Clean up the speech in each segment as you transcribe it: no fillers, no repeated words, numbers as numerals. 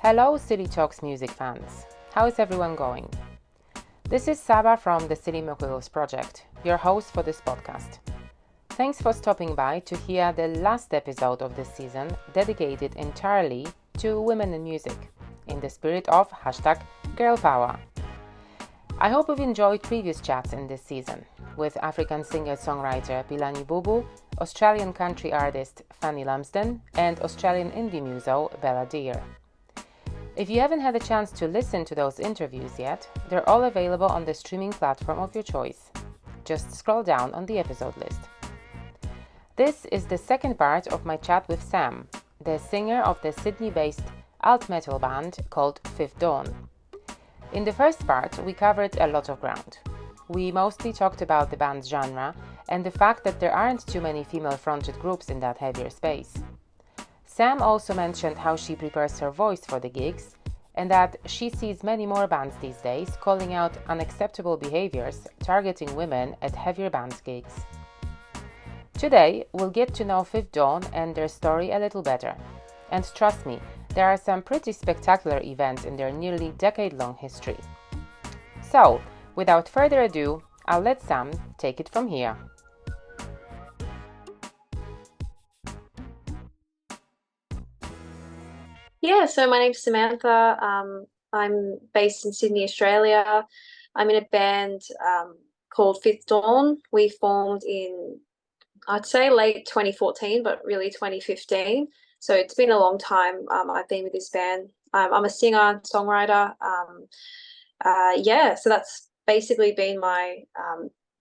Hello Silly Talks music fans, how is everyone going? This is Saba from the Silly McWiggles project, your host for this podcast. Thanks for stopping by to hear the last episode of this season dedicated entirely to women in music, in the spirit of #Girl Power. I hope you've enjoyed previous chats in this season with African singer-songwriter Philani Bubu, Australian country artist Fanny Lumsden, and Australian indie muso Bella Deer. If you haven't had a chance to listen to those interviews yet, they're all available on the streaming platform of your choice. Just scroll down on the episode list. This is the second part of my chat with Sam, the singer of the Sydney-based alt metal band called Fifth Dawn. In the first part, we covered a lot of ground. We mostly talked about the band's genre and the fact that there aren't too many female-fronted groups in that heavier space. Sam also mentioned how she prepares her voice for the gigs and that she sees many more bands these days calling out unacceptable behaviors targeting women at heavier band gigs. Today, we'll get to know Fifth Dawn and their story a little better. And trust me, there are some pretty spectacular events in their nearly decade-long history. So, without further ado, I'll let Sam take it from here. Yeah, so my name's Samantha. I'm based in Sydney, Australia. I'm in a band called Fifth Dawn. We formed in, I'd say, late 2014, but really 2015. So it's been a long time I've been with this band. I'm a singer, songwriter. So that's basically been my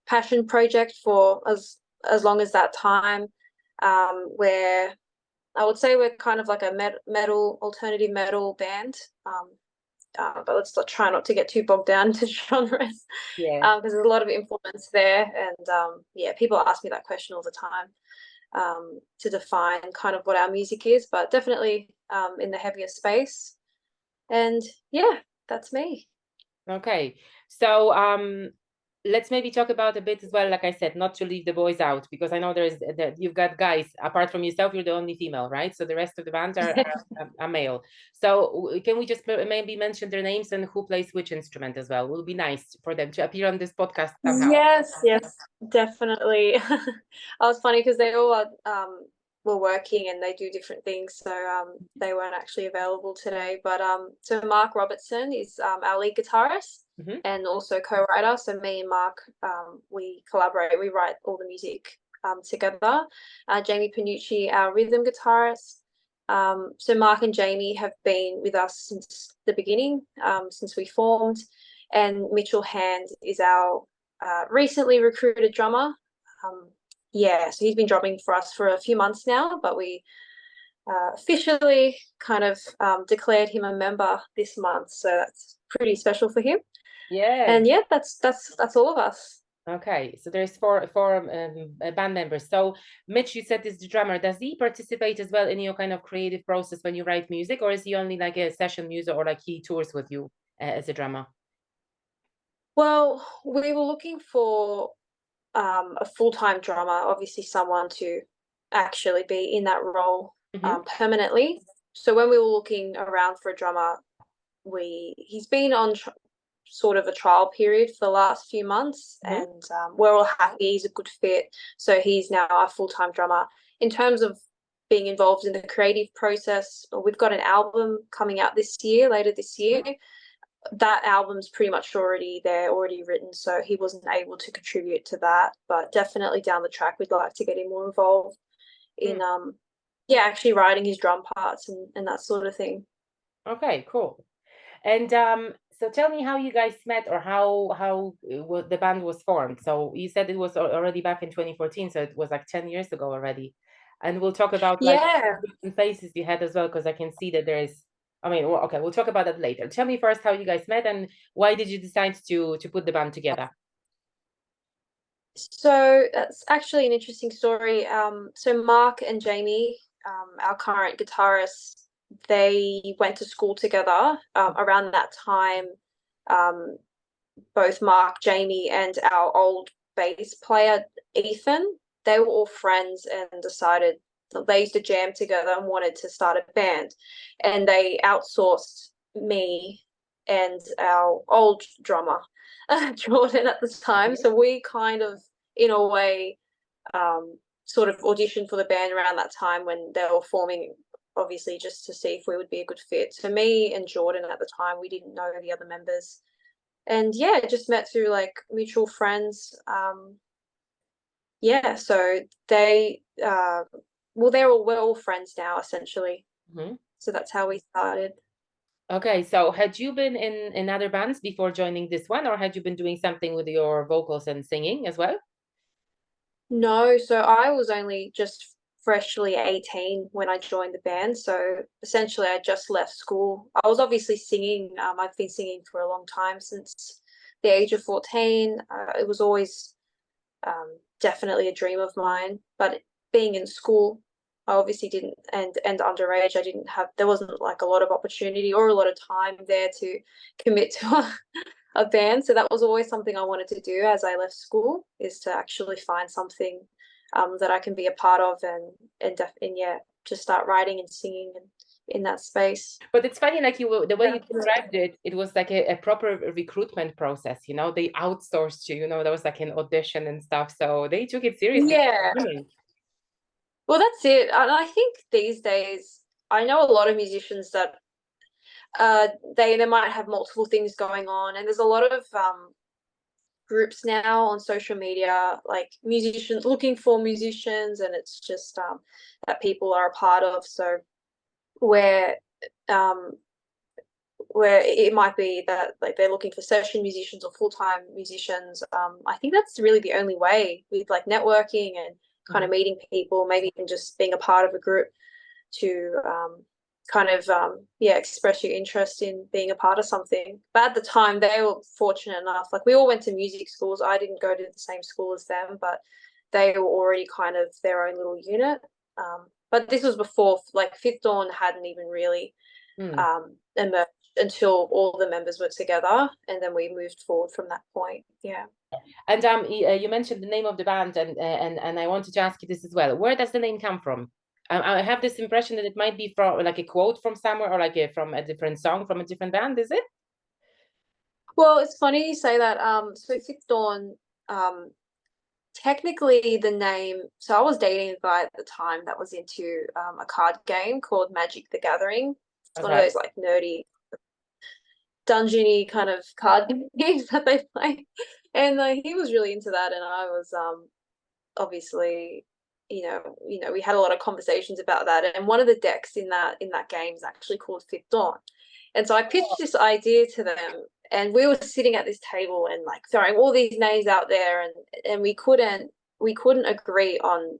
passion project for as long as that time, where I would say we're kind of like a alternative metal band. But let's try not to get too bogged down into genres, Yeah. because there's a lot of influence there. And people ask me that question all the time, to define kind of what our music is, but definitely in the heavier space. And yeah, that's me. Okay, so let's maybe talk about a bit as well, like I said, not to leave the boys out, because I know that you've got guys, apart from yourself, you're the only female, right? So the rest of the band are male. So can we just maybe mention their names and who plays which instrument as well? It will be nice for them to appear on this podcast somehow. Yes, definitely. I was funny because they all were working and they do different things, so they weren't actually available today. But so Mark Robertson is our lead guitarist and also co-writer. So me and Mark, we collaborate. We write all the music together. Jamie Panucci, our rhythm guitarist. So Mark and Jamie have been with us since the beginning, since we formed. And Mitchell Hand is our recently recruited drummer. So he's been drumming for us for a few months now, but we officially kind of declared him a member this month, so that's pretty special for him. Yeah. And yeah, that's all of us. Okay, so there's four band members. So Mitch, you said is the drummer. Does he participate as well in your kind of creative process when you write music, or is he only like a session muser, or like he tours with you as a drummer? Well, we were looking for a full-time drummer, obviously someone to actually be in that role permanently. So when we were looking around for a drummer, he's been on sort of a trial period for the last few months, and we're all happy he's a good fit. So he's now our full-time drummer. In terms of being involved in the creative process, we've got an album coming out later this year. That album's pretty much already written, so he wasn't able to contribute to that. But definitely down the track, we'd like to get him more involved in actually writing his drum parts and that sort of thing. Okay, cool. And so tell me how you guys met, or how the band was formed. So you said it was already back in 2014, so it was like 10 years ago already. And we'll talk about like different phases you had as well, because I can see that there is. Okay, we'll talk about that later. Tell me first how you guys met and why did you decide to put the band together? So that's actually an interesting story. So Mark and Jamie, our current guitarists, they went to school together. Around that time, both Mark, Jamie, and our old bass player Ethan, they were all friends and decided they used to jam together and wanted to start a band, and they outsourced me and our old drummer, Jordan, at the time. So we kind of, in a way, sort of auditioned for the band around that time when they were forming, obviously just to see if we would be a good fit. So me and Jordan at the time, we didn't know the other members. And yeah, just met through like mutual friends. Yeah, so they well, we're all friends now essentially. Mhm. So that's how we started. Okay, so had you been in other bands before joining this one, or had you been doing something with your vocals and singing as well? No, so I was only just freshly 18 when I joined the band. So essentially, I just left school. I was obviously singing. I've been singing for a long time, since the age of 14. It was always definitely a dream of mine. But being in school, I obviously didn't, and underage, I didn't have, there wasn't like a lot of opportunity or a lot of time there to commit to a band. So that was always something I wanted to do as I left school, is to actually find something that I can be a part of, and yeah, just start writing and singing and in that space. But it's funny, like the way you Definitely. described it, it was like a proper recruitment process, they outsourced you, there was like an audition and stuff. So they took it seriously. Yeah. Well, that's it. And I think these days, I know a lot of musicians that they might have multiple things going on, and there's a lot of groups now on social media, like musicians looking for musicians, and it's just that people are a part of. So where um, where it might be that like they're looking for session musicians or full-time musicians. I think that's really the only way, with like networking and kind of meeting people, maybe even just being a part of a group, to kind of yeah, express your interest in being a part of something. But at the time, they were fortunate enough, like we all went to music schools. I didn't go to the same school as them, but they were already kind of their own little unit. But this was before, like, Fifth Dawn hadn't even really emerged until all the members were together, and then we moved forward from that point. Yeah. And you mentioned the name of the band, and I wanted to ask you this as well. Where does the name come from? I have this impression that it might be from like a quote from somewhere, or like from a different song from a different band. Is it? Well, it's funny you say that. So Fifth Dawn, technically the name. So I was dating a guy at the time that was into a card game called Magic the Gathering. It's one of those like nerdy, dungeony kind of card games that they play, and he was really into that, and I was obviously, we had a lot of conversations about that, and one of the decks in that game is actually called Fifth Dawn. And so I pitched this idea to them, and we were sitting at this table and like throwing all these names out there, and we couldn't agree on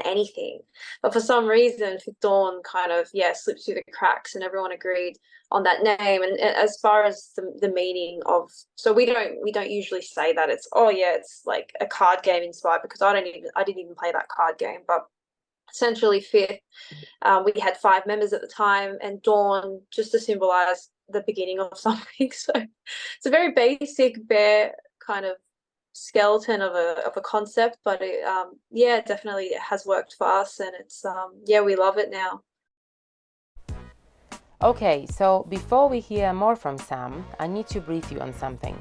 anything. But for some reason, Fifth Dawn kind of, yeah, slipped through the cracks, and everyone agreed on that name. And as far as the meaning of, so we don't usually say that it's, oh yeah, it's like a card game inspired, because I didn't even play that card game. But essentially, Fifth, we had 5 members at the time, and Dawn just to symbolize the beginning of something. So it's a very basic, bare kind of skeleton of a concept, but it, yeah, definitely it has worked for us, and it's yeah, we love it now. Okay, so before we hear more from Sam, I need to brief you on something.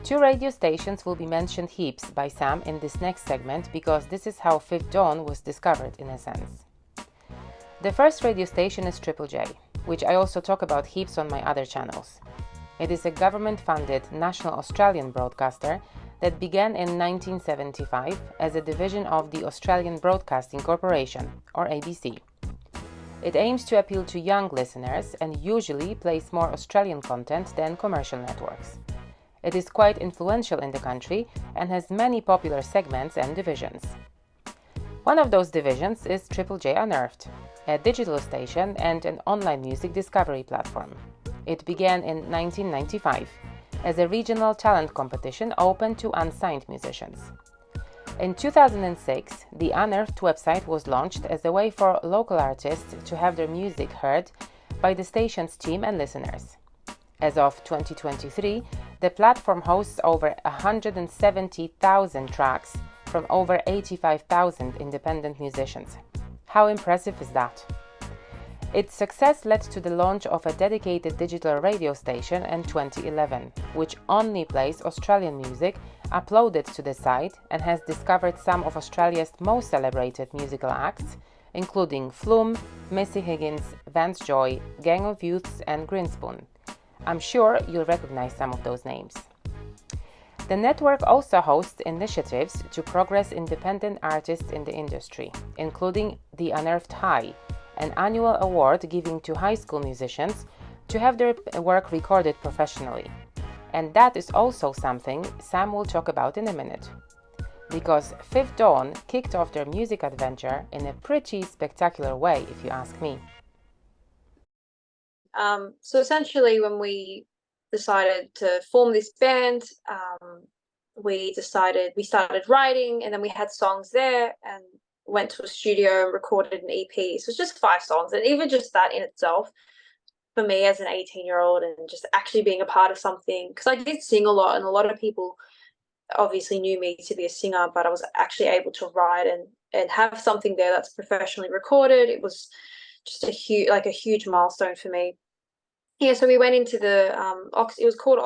2 radio stations will be mentioned heaps by Sam in this next segment, because this is how Fifth Dawn was discovered in a sense. The first radio station is Triple J, which I also talk about heaps on my other channels. It is a government-funded national Australian broadcaster that began in 1975 as a division of the Australian Broadcasting Corporation, or ABC. It aims to appeal to young listeners and usually plays more Australian content than commercial networks. It is quite influential in the country and has many popular segments and divisions. One of those divisions is Triple J Unearthed, a digital station and an online music discovery platform. It began in 1995 as a regional talent competition open to unsigned musicians. In 2006, the Unearthed website was launched as a way for local artists to have their music heard by the station's team and listeners. As of 2023, the platform hosts over 170,000 tracks from over 85,000 independent musicians. How impressive is that? Its success led to the launch of a dedicated digital radio station in 2011, which only plays Australian music uploaded to the site and has discovered some of Australia's most celebrated musical acts, including Flume, Missy Higgins, Vance Joy, Gang of Youths and Grinspoon. I'm sure you'll recognize some of those names. The network also hosts initiatives to progress independent artists in the industry, including the Unearthed High, an annual award given to high school musicians to have their work recorded professionally. And that is also something Sam will talk about in a minute. Because Fifth Dawn kicked off their music adventure in a pretty spectacular way, if you ask me. So essentially, when we decided to form this band, we started writing, and then we had songs there, and went to a studio and recorded an EP. So it's just 5 songs, and even just that in itself, for me as an 18-year-old, and just actually being a part of something, because I did sing a lot, and a lot of people obviously knew me to be a singer, but I was actually able to write and have something there that's professionally recorded. It was just a huge milestone for me. Yeah, so we went into the it was called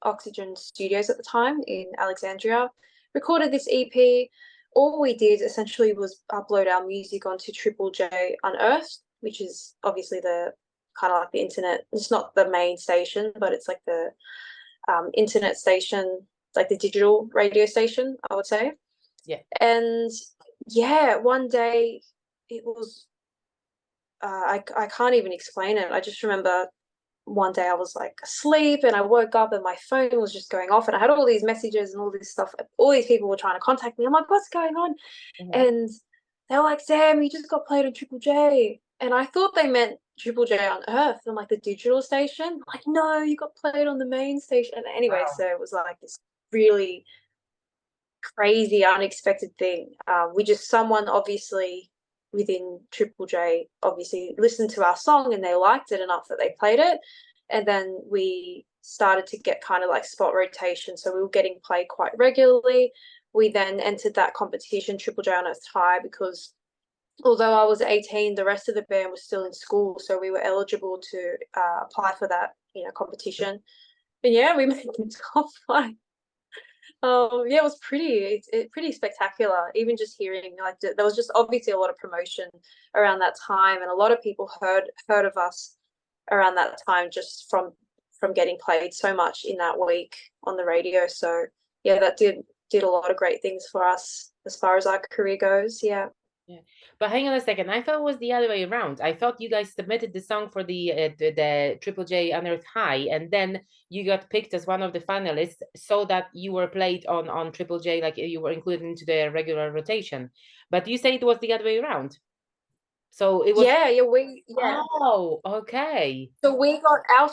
Oxygen Studios at the time in Alexandria, recorded this EP. All we did essentially was upload our music onto Triple J Unearthed, which is obviously the kind of like the internet. It's not the main station, but it's like the internet station, like the digital radio station, I would say. Yeah. And yeah, one day it was, I can't even explain it. I just remember one day I was like asleep, and I woke up and my phone was just going off, and I had all these messages and all this stuff. All these people were trying to contact me. I'm like, what's going on? And they were like, Sam, you just got played on Triple J. And I thought they meant Triple J Unearthed and like the digital station. I'm like, no, you got played on the main station. And anyway, Wow. so it was like this really crazy, unexpected thing. Someone obviously within Triple J obviously listened to our song and they liked it enough that they played it. And then we started to get kind of like spot rotation. So we were getting played quite regularly. We then entered that competition, Triple J Unearthed High, because although I was 18, the rest of the band was still in school. So we were eligible to apply for that, competition. And yeah, we made the top 5. Yeah, it was pretty spectacular. Even just hearing, like, there was just obviously a lot of promotion around that time, and a lot of people heard of us around that time just from getting played so much in that week on the radio. So yeah, that did a lot of great things for us as far as our career goes. Yeah. Yeah. But hang on a second. I thought it was the other way around. I thought you guys submitted the song for the Triple J Unearthed High, and then you got picked as one of the finalists, so that you were played on Triple J, like you were included into the regular rotation. But you say it was the other way around. So it was. Yeah. Oh, okay. So we got our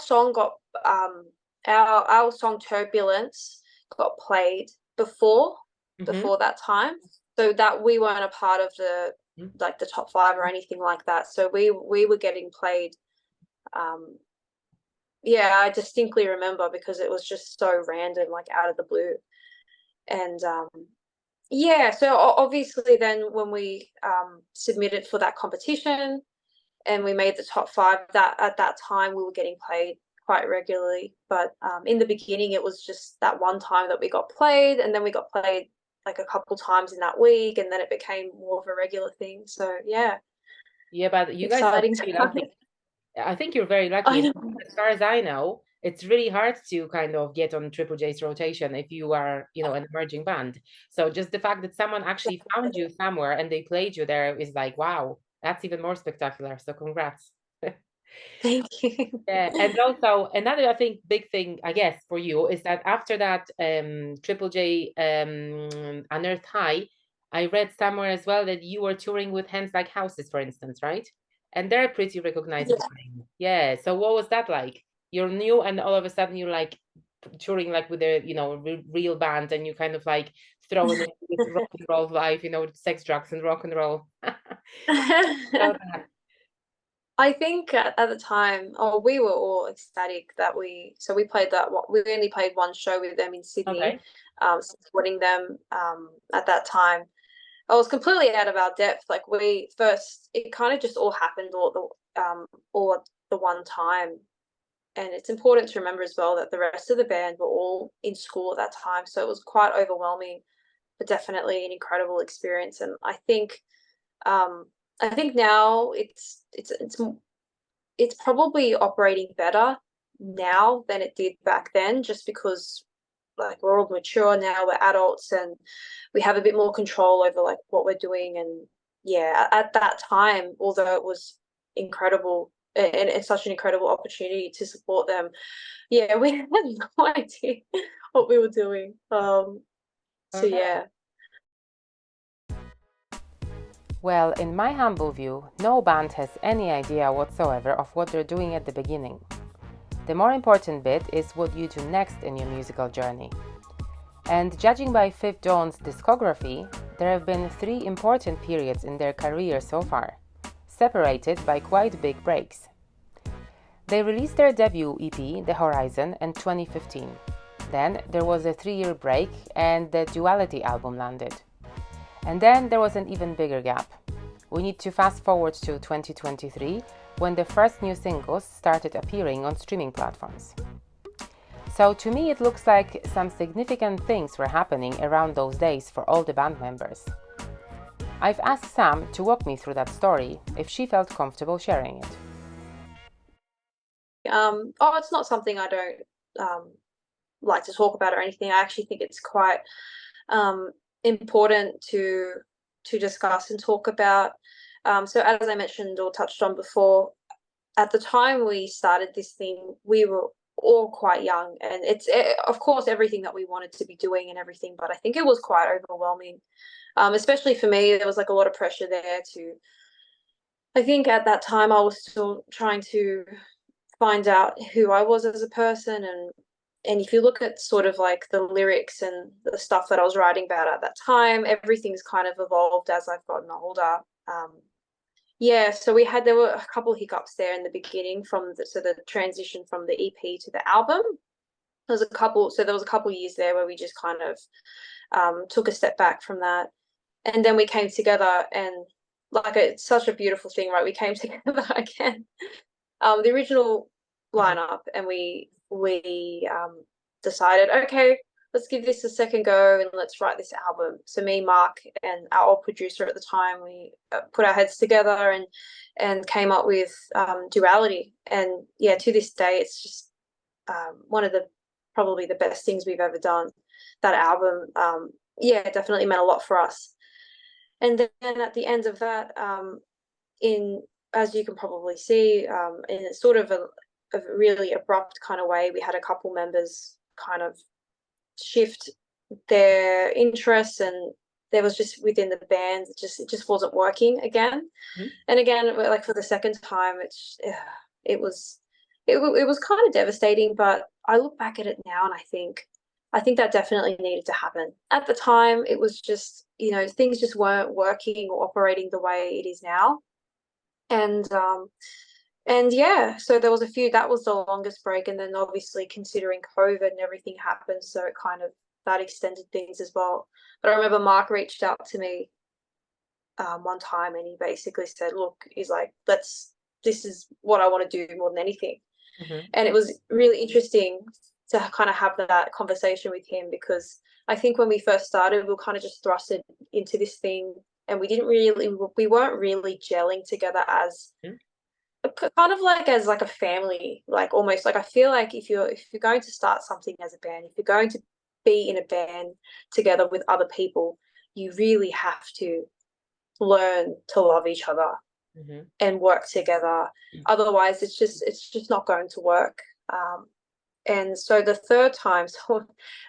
song Turbulence got played before that time, so that we weren't a part of the like the top 5 or anything like that. So we were getting played. Yeah, I distinctly remember because it was just so random, like out of the blue. And yeah, so obviously then when we submitted for that competition and we made the top 5, that at that time we were getting played quite regularly. But in the beginning, it was just that one time that we got played, and then we got played like a couple times in that week, and then it became more of a regular thing. So yeah. Yeah, but you guys are Exciting very time. lucky. I think you're very I lucky. And know. as far as I know, it's really hard to kind of get on Triple J's rotation if you are, an emerging band. So just the fact that someone actually found you somewhere and they played you there is like, wow, that's even more spectacular. So congrats. Thank you. Yeah, and also another, I think, big thing, I guess, for you is that after that Triple J Unearthed High, I read somewhere as well that you were touring with Hands Like Houses, for instance, right? And they're pretty recognizable. Yeah. So what was that like? You're new, and all of a sudden you're like touring like with a real band, and you kind of like throwing it with rock and roll life, sex, drugs, and rock and roll. So I think at the time, we were all ecstatic that we played we only played one show with them in Sydney, okay. supporting them at that time. I was completely out of our depth. Like we first, it kind of just all happened all at the one time. And it's important to remember as well that the rest of the band were all in school at that time, so it was quite overwhelming, but definitely an incredible experience. And um, I think now it's probably operating better now than it did back then, just because like we're all mature now, we're adults, and we have a bit more control over like what we're doing. And yeah, at that time, although it was incredible and it's such an incredible opportunity to support them, yeah, we had no idea what we were doing. So Okay. yeah. Well, in my humble view, no band has any idea whatsoever of what they're doing at the beginning. The more important bit is what you do next in your musical journey. And judging by Fifth Dawn's discography, there have been 3 important periods in their career so far, separated by quite big breaks. They released their debut EP, The Horizon, in 2015. Then there was a 3-year break and the Duality album landed. And then there was an even bigger gap. We need to fast forward to 2023, when the first new singles started appearing on streaming platforms. So to me it looks like some significant things were happening around those days for all the band members. I've asked Sam to walk me through that story if she felt comfortable sharing it. Oh, it's not something I don't like to talk about or anything. I actually think it's quite um important to discuss and talk about. So as I mentioned or touched on before, at the time we started this thing, we were all quite young, and of course everything that we wanted to be doing and everything, but I think it was quite overwhelming. Especially for me, there was like a lot of pressure there to. I think at that time I was still trying to find out who I was as a person, and if you look at sort of like the lyrics and the stuff that I was writing about at that time, everything's kind of evolved as I've gotten older. Yeah, so there were a couple of hiccups there in the beginning the transition from the EP to the album. There was a couple of years there where we just kind of took a step back from that, and then we came together, and like it's such a beautiful thing, right? We came together again, the original Mhm. lineup, and we decided, okay, let's give this a second go and let's write this album. So me, Mark, and our old producer at the time, we put our heads together and came up with Duality. And yeah, to this day, it's just one of the probably the best things we've ever done. That album, yeah, definitely meant a lot for us. And then at the end of that, in as you can probably see, in a sort of a really abrupt kind of way, we had a couple members kind of shift their interests, and there was just within the band, it just wasn't working again. Mhm. And again, like for the second time, it was it was kind of devastating. But I look back at it now and I think that definitely needed to happen. At the time, it was just things just weren't working or operating the way it is now. And yeah, so there was a few that was the longest break, and then obviously considering COVID and everything happened, so it kind of that extended things as well. But I remember Mark reached out to me one time, and he basically said, look, he's like, this is what I want to do more than anything. Mhm. And it was really interesting to kind of have that conversation with him, because I think when we first started, we were kind of just thrusted into this thing, and we weren't really gelling together as Mhm. kind of like as like a family, like almost like I feel like if you're going to start something as a band, if you're going to be in a band together with other people, you really have to learn to love each other Mhm. and work together. Otherwise, it's just not going to work. And so the third time, so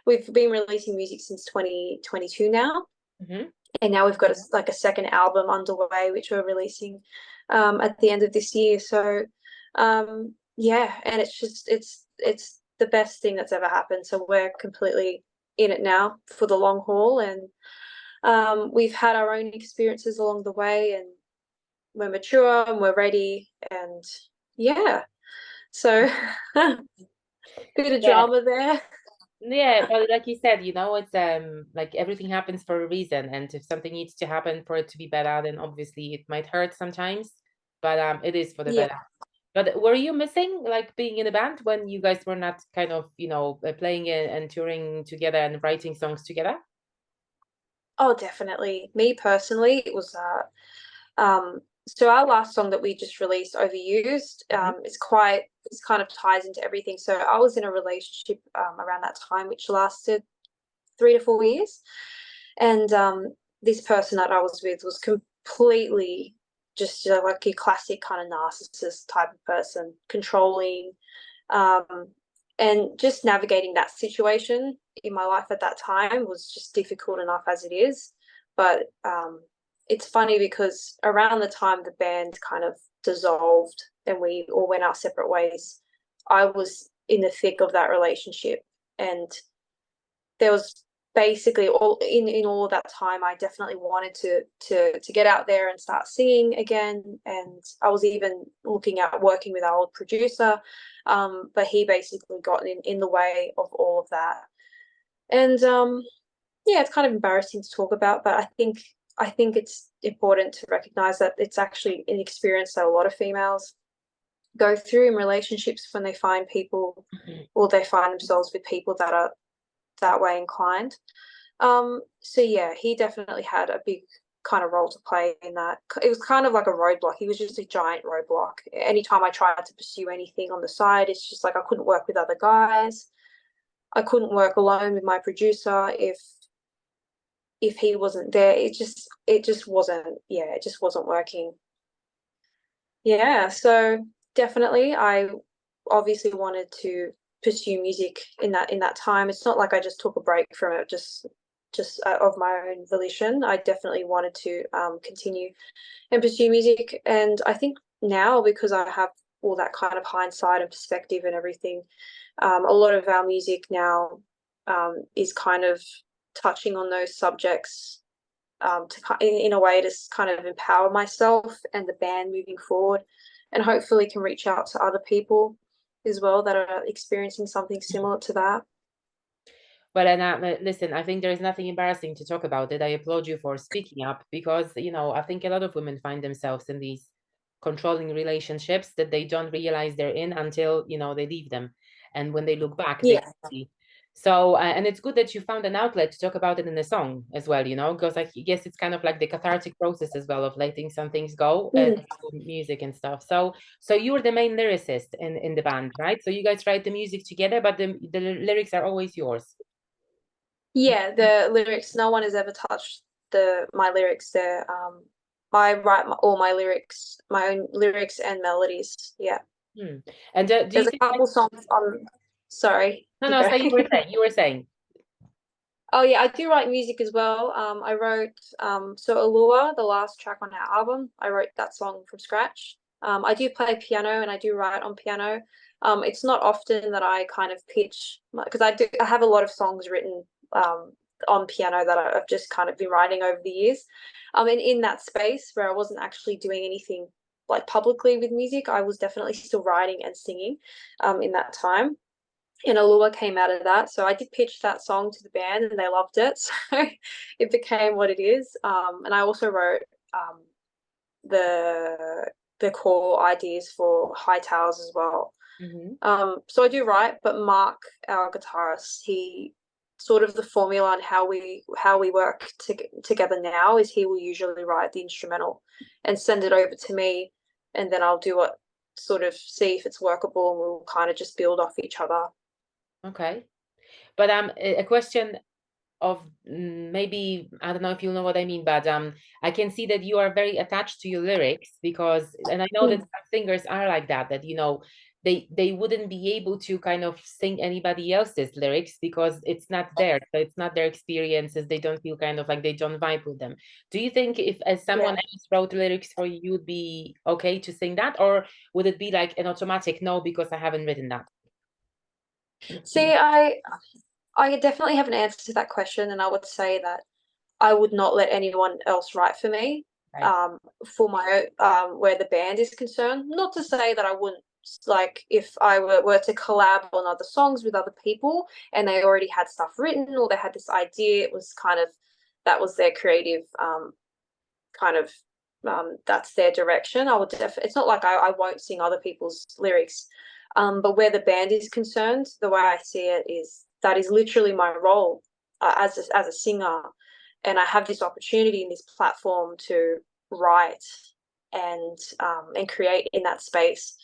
we've been releasing music since 2022 now, Mhm. and now we've got like a second album underway, which we're releasing at the end of this year. So yeah, and it's the best thing that's ever happened. So we're completely in it now for the long haul, and we've had our own experiences along the way, and we're mature and we're ready, and yeah. So bit of Yeah, drama there. Yeah, but like you said, it's like everything happens for a reason, and if something needs to happen for it to be better, then obviously it might hurt sometimes, but it is for the Yeah. better. But were you missing like being in a band when you guys were not kind of, playing and touring together and writing songs together? Oh, definitely. Me personally, it was so our last song that we just released, Overused, Mhm. it's kind of ties into everything. So I was in a relationship around that time, which lasted 3 to 4 years. And this person that I was with was completely just like your classic kind of narcissist type of person, controlling, um, and just navigating that situation in my life at that time was just difficult enough as it is. But it's funny because around the time the band kind of dissolved and we all went our separate ways, I was in the thick of that relationship, and there was basically in all of that time I definitely wanted to get out there and start singing again, and I was even looking at working with our old producer, but he basically got in the way of all of that. And yeah, it's kind of embarrassing to talk about, but I think it's important to recognize that it's actually an experience that a lot of females go through in relationships when they find people, Mhm. or they find themselves with people that are that way inclined. So yeah, he definitely had a big kind of role to play in that. It was kind of like a roadblock. He was just a giant roadblock. Anytime I tried to pursue anything on the side, it's just like I couldn't work with other guys. I couldn't work alone with my producer if he wasn't there. It just wasn't, yeah, it just wasn't working. Yeah, so definitely I obviously wanted to pursue music in that time. It's not like I just took a break from it just of my own volition. I definitely wanted to continue and pursue music, and I think now because I have all that kind of hindsight and perspective and everything, a lot of our music now is kind of touching on those subjects, in a way to kind of empower myself and the band moving forward, and hopefully can reach out to other people as well that are experiencing something similar to that. But listen, I think there is nothing embarrassing to talk about it. I applaud you for speaking up because, I think a lot of women find themselves in these controlling relationships that they don't realize they're in until, they leave them. And when they look back, they Yeah. can see. So, and it's good that you found an outlet to talk about it in a song as well, because I guess it's kind of like the cathartic process as well of letting some things go and Mm. music and stuff. So you're the main lyricist in the band, right? So you guys write the music together, but the lyrics are always yours. Yeah, the lyrics, no one has ever touched the my lyrics there. I write all my lyrics, my own lyrics and melodies. Yeah. Hmm. And do There's you a think couple songs on, sorry, no, you no, go. so you were saying. Oh yeah, I do write music as well. I wrote so Allure, the last track on our album, I wrote that song from scratch. I do play piano and I do write on piano. It's not often that I kind of pitch because I have a lot of songs written on piano that I've just kind of been writing over the years. And in that space where I wasn't actually doing anything like publicly with music, I was definitely still writing and singing in that time, and Alua came out of that. So I did pitch that song to the band and they loved it. So it became what it is. And I also wrote um, the the core ideas for High Towers as well. Hmm. So I do write, but Mark, our guitarist, he sort of the formula on how we work together now is he will usually write the instrumental and send it over to me, and then I'll do it, sort of see if it's workable, and we'll kind of just build off each other. Okay. But a question of maybe I don't know if you know what I mean, but I can see that you are very attached to your lyrics because, and I know that Mm. some singers are like that, they wouldn't be able to kind of sing anybody else's lyrics because it's not there, so it's not their experiences. They don't feel kind of like they don't vibe with them. Do you think if as someone Yeah. else wrote lyrics for you, you'd be okay to sing that, or would it be like an automatic no because I haven't written that? See, I definitely have an answer to that question, and I would say that I would not let anyone else write for me, Right. for my where the band is concerned. Not to say that I wouldn't like if I were to collab on other songs with other people and they already had stuff written or they had this idea, it was kind of that was their creative kind of that's their direction. I would it's not like I won't sing other people's lyrics, but where the band is concerned, the way I see it is that is literally my role as a singer, and I have this opportunity in this platform to write and create in that space.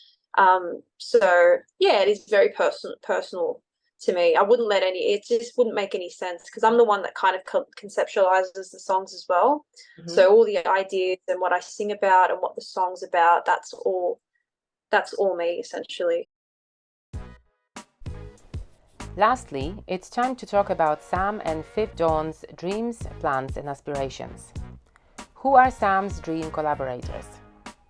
So yeah, it is very personal to me. I wouldn't let it just wouldn't make any sense because I'm the one that kind of conceptualizes the songs as well. Mm-hmm. So all the ideas and what I sing about and what the song's about, that's all me essentially. Lastly, it's time to talk about Sam and Fifth Dawn's dreams, plans, and aspirations. Who are Sam's dream collaborators?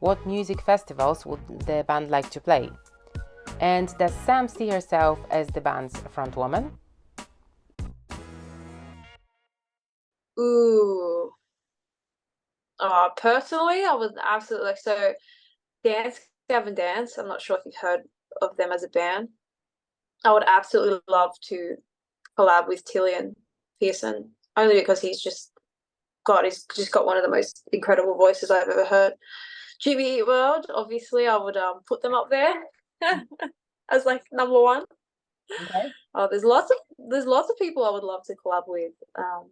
What music festivals would the band like to play? And does Sam see herself as the band's frontwoman? Ooh. Personally, I would absolutely like so Dance Gavin Dance. I'm not sure if you've heard of them as a band. I would absolutely love to collab with Tillian Pearson, only because he's just got one of the most incredible voices I've ever heard. Jimmy Eat World, obviously, I would put them up there as like number one. Okay. Oh, there's lots of people I would love to collab with.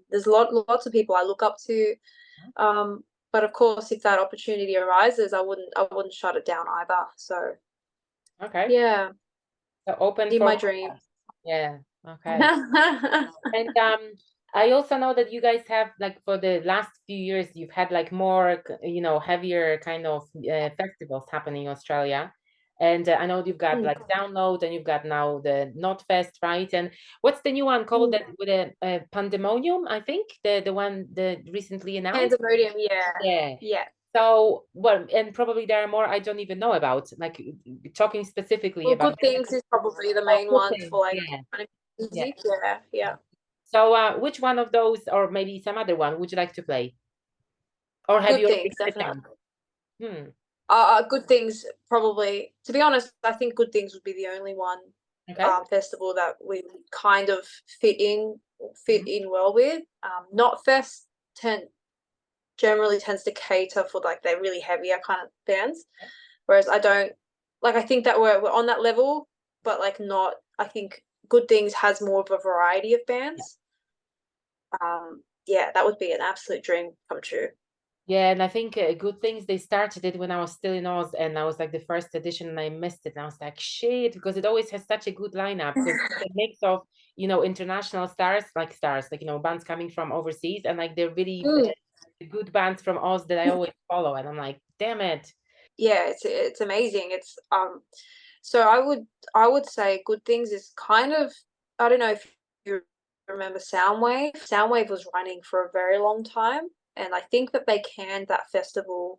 There's lots of people I look up to. But of course, if that opportunity arises, I wouldn't shut it down either. So Okay. yeah, So open in for my dream. Yeah. Okay. And I also know that you guys have like for the last few years you've had like more heavier kind of festivals happening in Australia. And I know you've got like Download and you've got now the Notfest, right? And what's the new one called that with a Pandemonium, I think, the one that recently announced? Pandemonium, yeah. Yeah. Yeah. So, well, and probably there are more I don't even know about, like talking specifically Well, about Good Things is probably the main one for like yeah. kind of Yeah. music. Yeah, yeah. So, which one of those, or maybe some other one, would you like to play? Or have Good you already Things, had a definitely. chance? Good Things probably. To be honest, I think Good Things would be the only one Okay. festival that we kind of fit in well with. Not Fest generally tends to cater for like they're really heavier kind of bands, whereas I don't like. I think that we're on that level, but like not. I think Good Things has more of a variety of bands. Yeah, that would be an absolute dream come true. Yeah, and I think Good Things, they started it when I was still in Oz, and I was like the first edition, and I missed it. And I was like, shit, because it always has such a good lineup because it's a mix of international stars, like bands coming from overseas, and like they're really the good bands from Oz that I always follow. And I'm like, damn it. Yeah, it's amazing. It's so I would say Good Things is kind of, I don't know if you remember Soundwave. Soundwave was running for a very long time, and I think that they canned that festival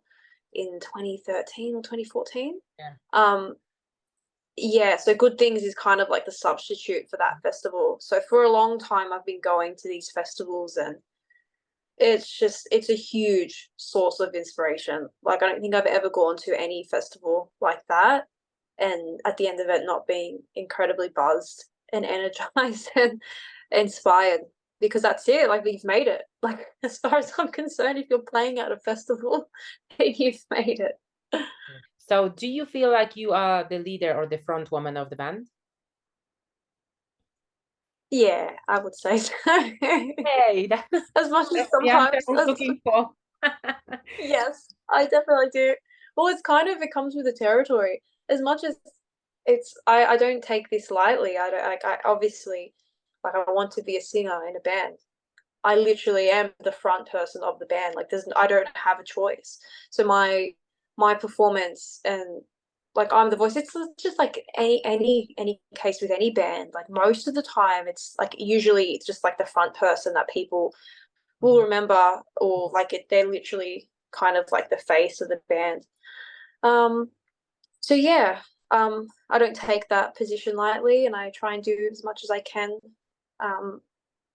in 2013 or 2014. Yeah. Yeah, so Good Things is kind of like the substitute for that festival. So for a long time I've been going to these festivals, and it's a huge source of inspiration. Like I don't think I've ever gone to any festival like that and at the end of it not being incredibly buzzed and energized and inspired, because that's it. Like you've made it. Like as far as I'm concerned, if you're playing at a festival, you've made it. So do you feel like you are the leader or the front woman of the band? Yeah, I would say so. Hey, that's As much as the answer I sometimes was looking for. yes, I definitely do. Well, it comes with the territory. As much as I don't take this lightly. I don't like I obviously like I want to be a singer in a band. I literally am the front person of the band. Like I don't have a choice. So my performance and like I'm the voice. It's just like any case with any band. Like most of the time, it's like usually it's just like the front person that people will remember, or like they're literally kind of like the face of the band. So yeah, I don't take that position lightly, and I try and do as much as I can.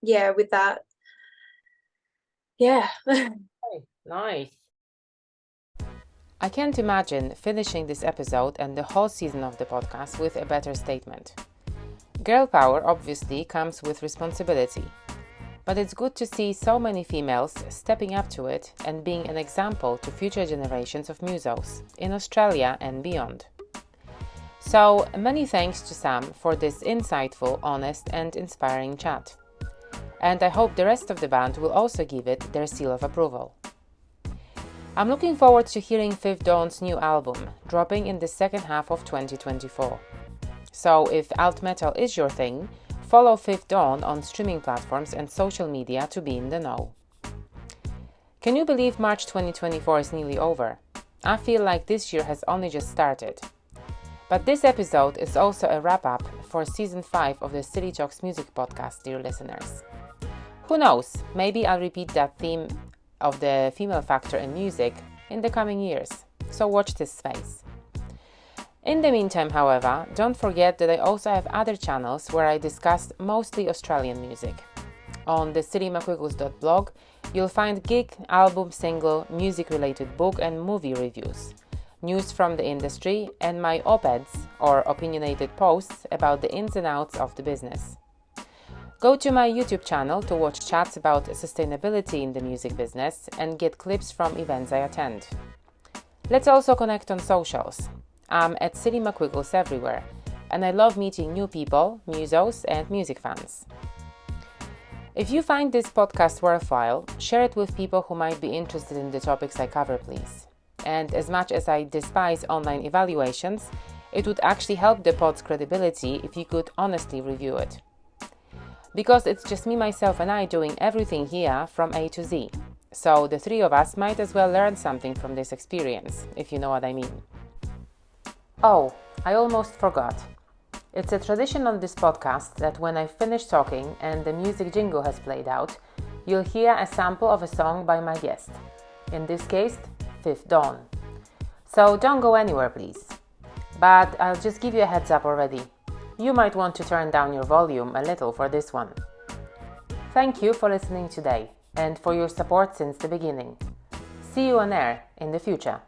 Yeah, with that. Yeah. Nice. I can't imagine finishing this episode and the whole season of the podcast with a better statement. Girl power obviously comes with responsibility, but it's good to see so many females stepping up to it and being an example to future generations of musos in Australia and beyond. So, many thanks to Sam for this insightful, honest and inspiring chat. And I hope the rest of the band will also give it their seal of approval. I'm looking forward to hearing Fifth Dawn's new album, dropping in the second half of 2024. So if alt metal is your thing, follow Fifth Dawn on streaming platforms and social media to be in the know. Can you believe March 2024 is nearly over? I feel like this year has only just started. But this episode is also a wrap-up for Season 5 of the Silly Talks Music Podcast, dear listeners. Who knows, maybe I'll repeat that theme of the female factor in music in the coming years, so watch this space. In the meantime, however, don't forget that I also have other channels where I discuss mostly Australian music. On the citymcwiggles.blog, you'll find gig, album, single, music-related book and movie reviews, news from the industry, and my op-eds or opinionated posts about the ins and outs of the business. Go to my YouTube channel to watch chats about sustainability in the music business and get clips from events I attend. Let's also connect on socials. I'm at Silly McQuiggles everywhere, and I love meeting new people, musos, and music fans. If you find this podcast worthwhile, share it with people who might be interested in the topics I cover, please. And as much as I despise online evaluations, it would actually help the pod's credibility if you could honestly review it. Because it's just me, myself, and I doing everything here from A to Z. So the three of us might as well learn something from this experience, if you know what I mean. Oh, I almost forgot. It's a tradition on this podcast that when I finish talking and the music jingle has played out, you'll hear a sample of a song by my guest. In this case, Fifth Dawn. So don't go anywhere, please. But I'll just give you a heads up already. You might want to turn down your volume a little for this one. Thank you for listening today and for your support since the beginning. See you on air in the future.